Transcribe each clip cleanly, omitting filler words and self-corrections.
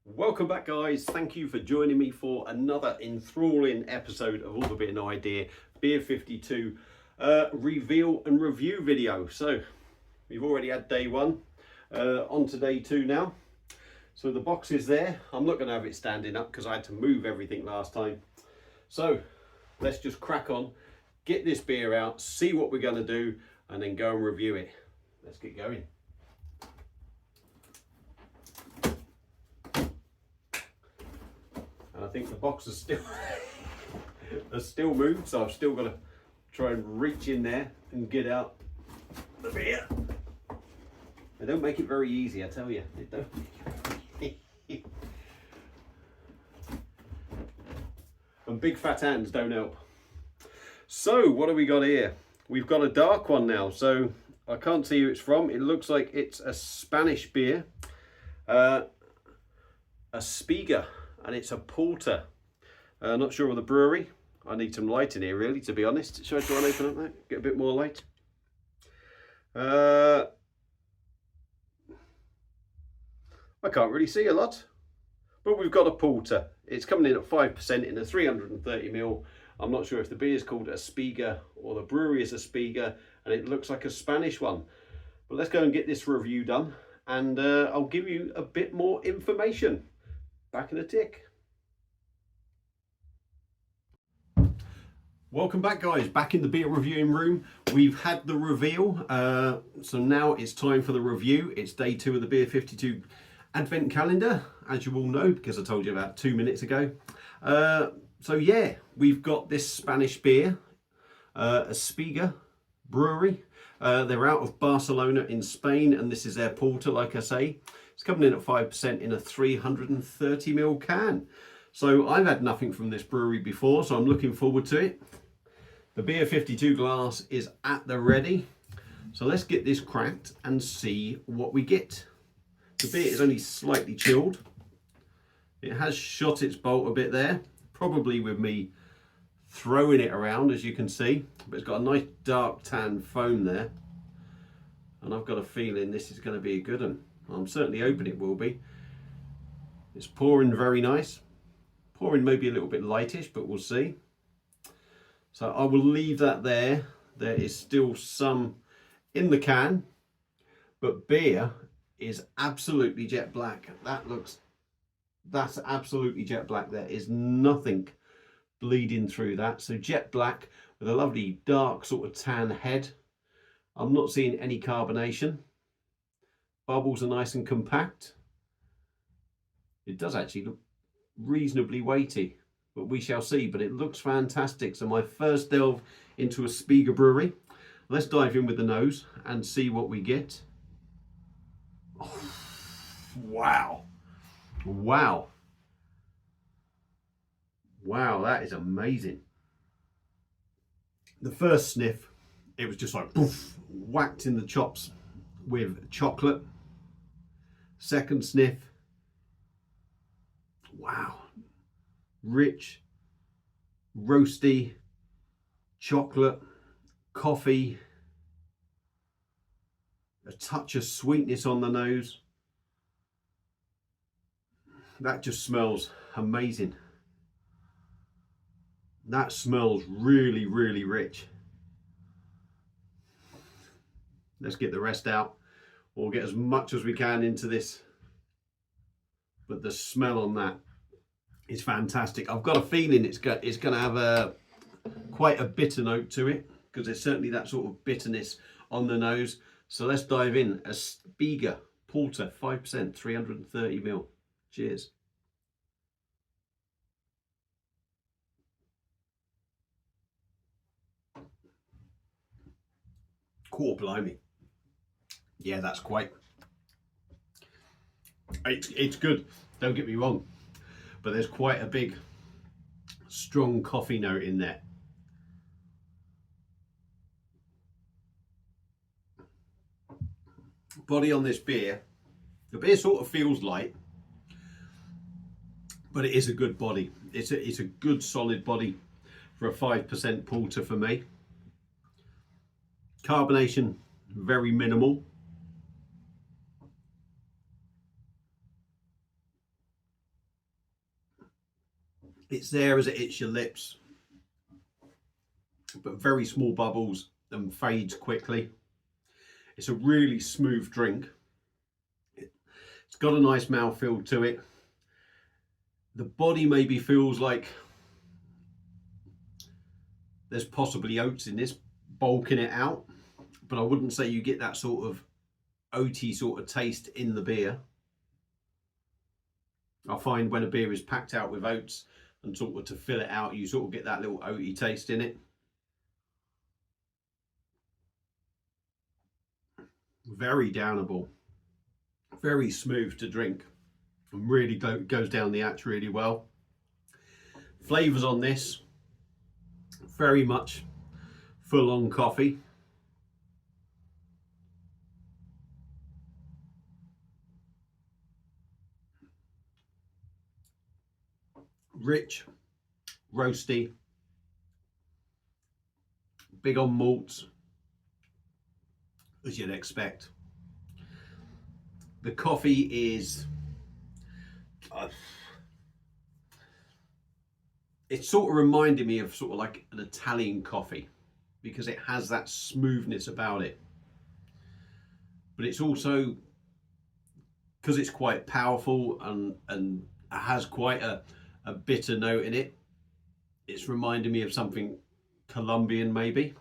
Welcome back, guys. Thank you for joining me for another enthralling episode of All the Beer No Idea Beer 52 reveal and review video. So we've already had day one, on to day two now. So the box is there. I'm not going to have it standing up because I had to move everything last time. So let's just crack on, get this beer out, see what we're going to do, and then go and review it. Let's get going. I think the box is still has still moved, so I've still got to try and reach in there and get out the beer. They don't make it very easy, I tell you. They don't. And big fat hands don't help. So what have we got here? We've got a dark one now, so I can't see who it's from. It looks like it's a Spanish beer, a Spiga. And it's a porter. Not sure of the brewery. I need some light in here, really, to be honest. Should I try and open up that? Get a bit more light. I can't really see a lot. But we've got a porter. It's coming in at 5% in a 330ml. I'm not sure if the beer is called a Spiga or the brewery is a Spiga. And it looks like a Spanish one. But let's go and get this review done. And I'll give you a bit more information. Back in a tick. Welcome back, guys, back in the beer reviewing room. We've had the reveal, so now it's time for the review. It's day two of the Beer 52 Advent calendar, as you all know, because I told you about 2 minutes ago. So yeah, we've got this Spanish beer, a Spiga brewery. They're out of Barcelona in Spain, and this is their porter, like I say. It's coming in at 5% in a 330ml can. So I've had nothing from this brewery before, so I'm looking forward to it. The Beer 52 glass is at the ready. So let's get this cracked and see what we get. The beer is only slightly chilled. It has shot its bolt a bit there, probably with me throwing it around, as you can see. But it's got a nice dark tan foam there. And I've got a feeling this is going to be a good one. I'm certainly hoping it will be. It's pouring very nice. Pouring maybe a little bit lightish, but we'll see. So I will leave that there. There is still some in the can, but beer is absolutely jet black. That's absolutely jet black. There is nothing bleeding through that. So jet black with a lovely dark sort of tan head. I'm not seeing any carbonation. Bubbles are nice and compact. It does actually look reasonably weighty, but we shall see. But it looks fantastic. So my first delve into a Spiga brewery. Let's dive in with the nose and see what we get. Oh, wow. Wow. Wow, that is amazing. The first sniff, it was just like poof, whacked in the chops with chocolate. Second sniff, wow, rich, roasty, chocolate, coffee, a touch of sweetness on the nose. That just smells amazing. That smells really, really rich. Let's get the rest out. We'll get as much as we can into this. But the smell on that is fantastic. I've got a feeling it's going to have quite a bitter note to it, because there's certainly that sort of bitterness on the nose. So let's dive in. A Spiga porter, 5%, 330ml. Cheers. Cool, blimey. Yeah, that's quite. It's good. Don't get me wrong, but there's quite a big, strong coffee note in there. Body on this beer. The beer sort of feels light, but it is a good body. It's a good solid body for a 5% porter for me. Carbonation, very minimal. It's there as it hits your lips, but very small bubbles and fades quickly. It's a really smooth drink. It's got a nice mouthfeel to it. The body maybe feels like there's possibly oats in this, bulking it out, but I wouldn't say you get that sort of oaty sort of taste in the beer. I find when a beer is packed out with oats and sort of to fill it out, you sort of get that little oaty taste in it. Very downable, very smooth to drink, and really goes down the hatch really well. Flavours on this, very much full on coffee. Rich, roasty, big on malts, as you'd expect. The coffee is, it's sort of reminding me of sort of like an Italian coffee, because it has that smoothness about it. But it's also, because it's quite powerful and has quite a bitter note in it, it's reminding me of something Colombian maybe.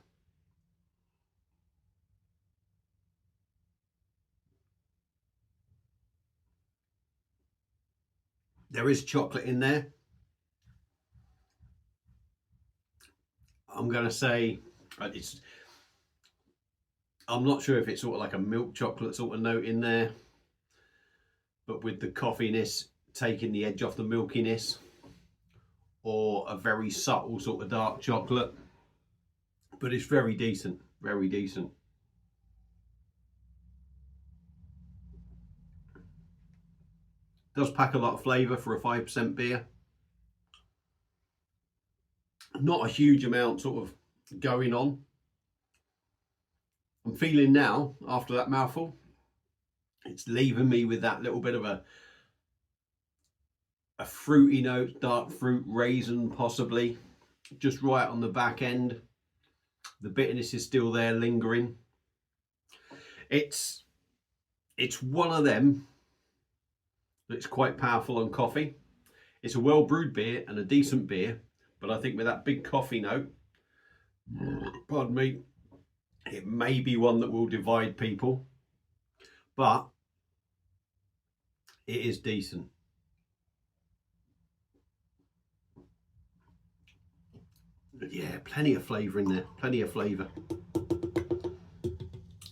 There is chocolate in there. I'm going to say I'm not sure if it's sort of like a milk chocolate sort of note in there, but with the coffeeness taking the edge off the milkiness, or a very subtle sort of dark chocolate, but it's very decent, very decent. Does pack a lot of flavour for a 5% beer. Not a huge amount sort of going on. I'm feeling now, after that mouthful, it's leaving me with that little bit of a fruity note, dark fruit, raisin possibly, just right on the back end. The bitterness is still there, lingering. It's one of them that's quite powerful on coffee. It's a well brewed beer and a decent beer, but I think with that big coffee note, pardon me, it may be one that will divide people, but it is decent. Yeah, plenty of flavour in there, plenty of flavour.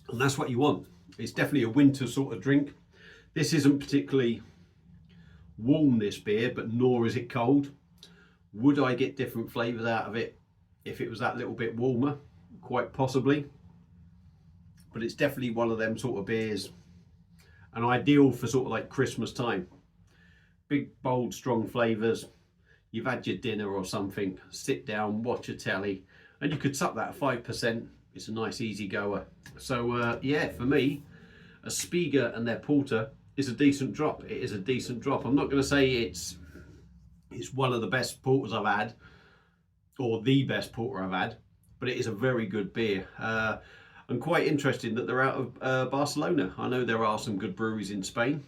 And that's what you want. It's definitely a winter sort of drink. This isn't particularly warm, this beer, but nor is it cold. Would I get different flavours out of it if it was that little bit warmer? Quite possibly. But it's definitely one of them sort of beers, and ideal for sort of like Christmas time. Big, bold, strong flavours. You've had your dinner or something, sit down, watch a telly, and you could sup that at 5%. It's a nice easy goer. So yeah, for me, a Spiga and their porter is a decent drop. It is a decent drop. I'm not going to say it's one of the best porters I've had, or the best porter I've had, but it is a very good beer. I'm quite interested that they're out of Barcelona. I know there are some good breweries in Spain,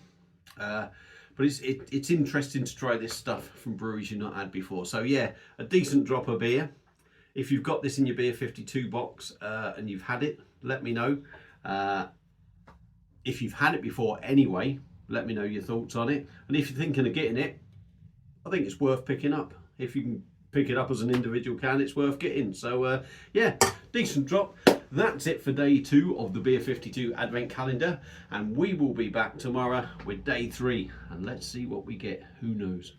but it's interesting to try this stuff from breweries you've not had before. So yeah, a decent drop of beer. If you've got this in your Beer 52 box and you've had it, let me know. If you've had it before anyway, let me know your thoughts on it. And if you're thinking of getting it, I think it's worth picking up. If you can pick it up as an individual can, it's worth getting. So yeah, decent drop. That's it for day 2 of the Beer 52 Advent Calendar, and we will be back tomorrow with day 3, and let's see what we get. Who knows?